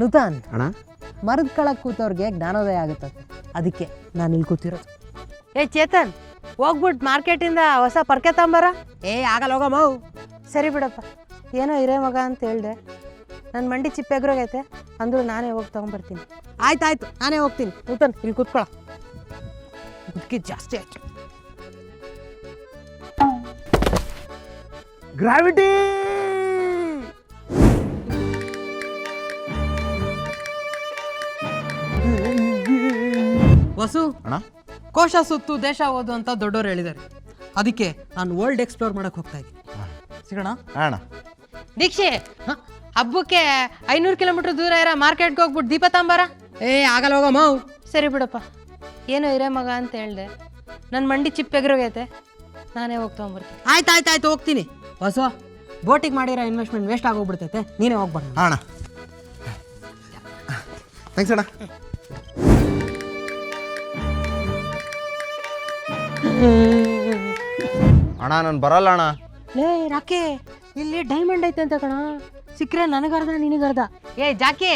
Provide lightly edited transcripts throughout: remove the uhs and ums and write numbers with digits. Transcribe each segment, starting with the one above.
ನೂತನ್ ಅಣ್ಣ ಮರದ ಕೆಳಗೆ ಕೂತವ್ರಿಗೆ ಜ್ಞಾನೋದಯ ಆಗುತ್ತದೆ, ಅದಕ್ಕೆ ನಾನು ಇಲ್ಲಿ ಕೂತಿರೋದು. ಚೇತನ್, ಹೋಗ್ಬಿಟ್ಟು ಮಾರ್ಕೆಟಿಂದ ಹೊಸ ಪರ್ಕೆ ತಗೊಂಬರ. ಆಗಲ್ಲ ಹೋಗಮ್ಮ. ಸರಿ ಬಿಡಪ್ಪ, ಏನೋ ಹಿರೇ ಮಗ ಅಂತ ಹೇಳ್ದೆ, ನನ್ನ ಮಂಡಿ ಚಿಪ್ಪೆಗ್ರೋಗೈತೆ ಅಂದ್ರು ನಾನೇ ಹೋಗಿ ತಗೊಂಬರ್ತೀನಿ. ಆಯ್ತಾಯ್ತು, ನಾನೇ ಹೋಗ್ತೀನಿ. ನೂತನ್ ಇಲ್ಲಿ ಕೂತ್ಕೊಳ, ಇದಕ್ಕೆ ಜಾಸ್ತಿ ಆಯ್ತು. ಗ್ರಾವಿಟಿ ವಸು ಅಣ್ಣ, ಕೋಶ ಸುತ್ತು ದೇಶ ಓದು ಅಂತ ದೊಡ್ಡೋರು ಹೇಳಿದ್ದಾರೆ, ಅದಕ್ಕೆ ನಾನು ವರ್ಲ್ಡ್ ಎಕ್ಸ್ಪ್ಲೋರ್ ಮಾಡಕ್ ಹೋಗ್ತಾ ಇದ್ದೀನಿ. ಸಿಗೋಣ ಅಣ್ಣ. ದೀಕ್ಷೆ, ಹಬ್ಬಕ್ಕೆ 500 ಕಿಲೋಮೀಟರ್ ದೂರ ಇರೋ ಮಾರ್ಕೆಟ್ಗೆ ಹೋಗ್ಬಿಟ್ಟು ದೀಪ ತಾಂಬಾರ. ಆಗಲ್ಲ ಹೋಗಮ್ಮ. ಸರಿ ಬಿಡಪ್ಪ, ಏನೋ ಹಿರೇ ಮಗ ಅಂತ ಹೇಳ್ದೆ, ನನ್ನ ಮಂಡಿ ಚಿಪ್ಪೆಗ್ರೋಗೈತೆ, ನಾನೇ ಹೋಗಿ ತಗೊಂಬರ್ತೀನಿ. ಆಯ್ತಾಯ್ತಾಯ್ತು, ಹೋಗ್ತೀನಿ. ಹೊಸ ಬೋಟಿಗೆ ಮಾಡಿರೋ ಇನ್ವೆಸ್ಟ್ಮೆಂಟ್ ವೇಸ್ಟ್ ಆಗೋಗ್ಬಿಡ್ತೈತೆ, ನೀನೇ ಹೋಗ್ಬೇಡ. ಅಣ್ಣ ಥ್ಯಾಂಕ್ಸ್ ಅಣ್ಣ. ಅಣ್ಣ ನಾನು ಬರಲ್ಲ ಅಣ್ಣ. ಲೇ ರಾಕೆ, ಇಲ್ಲಿ ಡೈಮಂಡ್ ಐತೆ ಅಂತ ಕಣ, ಸಿಕ್ಕರೆ ನನಗರ್ಧ ನಿನಗರ್ಧ. ಜಾಕಿ,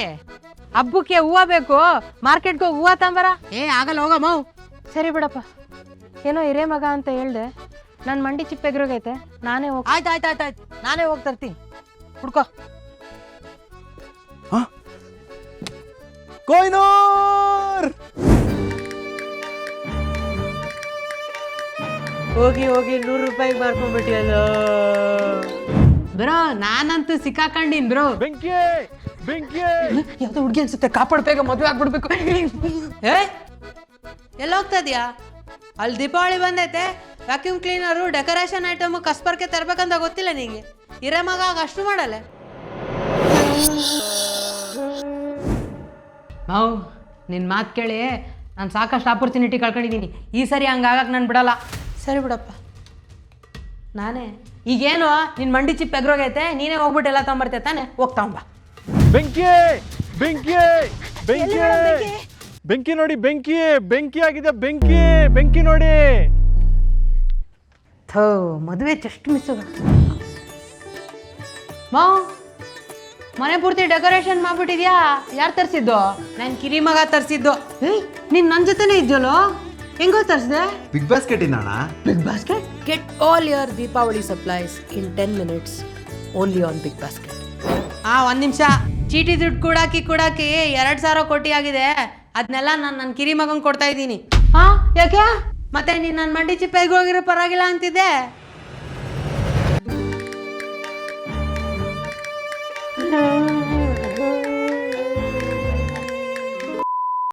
ಹಬ್ಬಕ್ಕೆ ಹೂವು ಬೇಕು, ಮಾರ್ಕೆಟ್ಗೆ ಹೋಗಿ ಹೂವು ತಂಬರ. ಆಗಲ್ಲ ಹೋಗಮ್ಮ. ಸರಿ ಬಿಡಪ್ಪ, ಏನೋ ಹಿರೇ ಮಗ ಅಂತ ಹೇಳ್ದೆ, ನನ್ನ ಮಂಡಿ ಚಿಪ್ಪೆಗ್ರೋಗೈತೆ, ನಾನೇ ಹೋಗಿ. ಆಯ್ತಾಯ್ತಾಯ್ತಾಯ್ತು, ನಾನೇ ಹೋಗಿ ತರ್ತೀನಿ, ಹುಡ್ಕೋ. ಕೊಯ್ನೂರ್ ಹೋಗಿ ಹೋಗಿ 100 ರೂಪಾಯಿಗೆ ಮಾರ್ಕೊಂಡ್ಬಿಟ್ಟಿಯಲ್ಲ ಬ್ರೋ. ನಾನಂತೂ ಸಿಕ್ಕಾಕೊಂಡಿನ್ ಬ್ರೋ. ಬೆಂಕಿ ಬೆಂಕಿ ಯಾವ್ದೋ ಹುಡುಗಿ ಅನ್ಸುತ್ತೆ, ಕಾಪಾಡ್, ಬೇಗ ಮದುವೆ ಆಗ್ಬಿಡ್ಬೇಕು. ಎಲ್ಲ ಹೋಗ್ತಾ ಇದೀಯಾ? ಅಲ್ಲಿ ದೀಪಾವಳಿ ಬಂದೈತೆ, ವ್ಯಾಕ್ಯೂಮ್ ಕ್ಲೀನರು, ಡೆಕೋರೇಷನ್ ಐಟಮ್, ಕಸ್ಪರ್ಕೆ ತರ್ಬೇಕಂತ ಗೊತ್ತಿಲ್ಲ ನಿಂಗೆ? ಹಿರೇ ಮಗ ಅಷ್ಟು ಮಾಡಲ್ಲ ನಾವು. ನಿನ್ನ ಮಾತು ಕೇಳಿ ನಾನು ಸಾಕಷ್ಟು ಆಪರ್ಚುನಿಟಿ ಕಳ್ಕೊಂಡಿದ್ದೀನಿ, ಈ ಸರಿ ಹಂಗಾಗಕ್ಕೆ ನಾನು ಬಿಡಲ್ಲ. ಸರಿ ಬಿಡಪ್ಪ, ನಾನೇ ಈಗೇನು ನಿನ್ನ ಮಂಡಿ ಚಿಪ್ ಎಗ್ರೋಗೈತೆ, ನೀನೇ ಹೋಗ್ಬಿಟ್ಟು ಎಲ್ಲ ತೊಗೊಂಬರ್ತೇ ತಾನೆ, ಹೋಗ್ತಾವಂಬ. ಬೆಂಕಿ ಬೆಂಕಿ ಬೆಂಕಿ ಬೆಂಕಿ ನೋಡಿ, ಬೆಂಕಿ ಬೆಂಕಿ ಆಗಿದೆ, ಬೆಂಕಿ ಬೆಂಕಿ ನೋಡಿ. ಥೋ, ಮದುವೆ ಜಸ್ಟ್ ಮಿಸ್. ಮಾವ್, ಮನೆ ಪೂರ್ತಿ ಡೆಕೋರೇಷನ್ ಮಾಡ್ಬಿಟ್ಟಿದ್ಯಾ? ಯಾರು ತರಿಸಿದ್ದು? ನಾನು ಕಿರಿ ಮಗ ತರಿಸಿದ್ದು. ನೀನು ನನ್ನ ಜೊತೆನೇ ಇದ್ದಲ್ಲೋ, ಹೆಂಗೋ ತರಿಸಿದೆ? ಬಿಗ್ ಬಾಸ್ಕೆಟ್ ಅಣ್ಣ. Big Basket? Get all your Deepavali supplies in 10 minutes only on Big Basket. ಒಂದು ನಿಮಿಷ, ಚೀಟಿ ದುಡ್ಡು ಕೂಡಾಕಿ 2,000 ಕೋಟಿ ಆಗಿದೆ, ಅದನ್ನೆಲ್ಲ ನಾನು ನನ್ನ ಕಿರಿ ಮಗಂಗೆ ಕೊಡ್ತಾ ಇದ್ದೀನಿ. ಯಾಕೆ ಮತ್ತೆ ನೀನು ನನ್ನ ಮಂಡಿ ಚಿಪ್ಪೆಗೆ ಹೋಗಿರೋ ಪರವಾಗಿಲ್ಲ ಅಂತಿದ್ದೆ.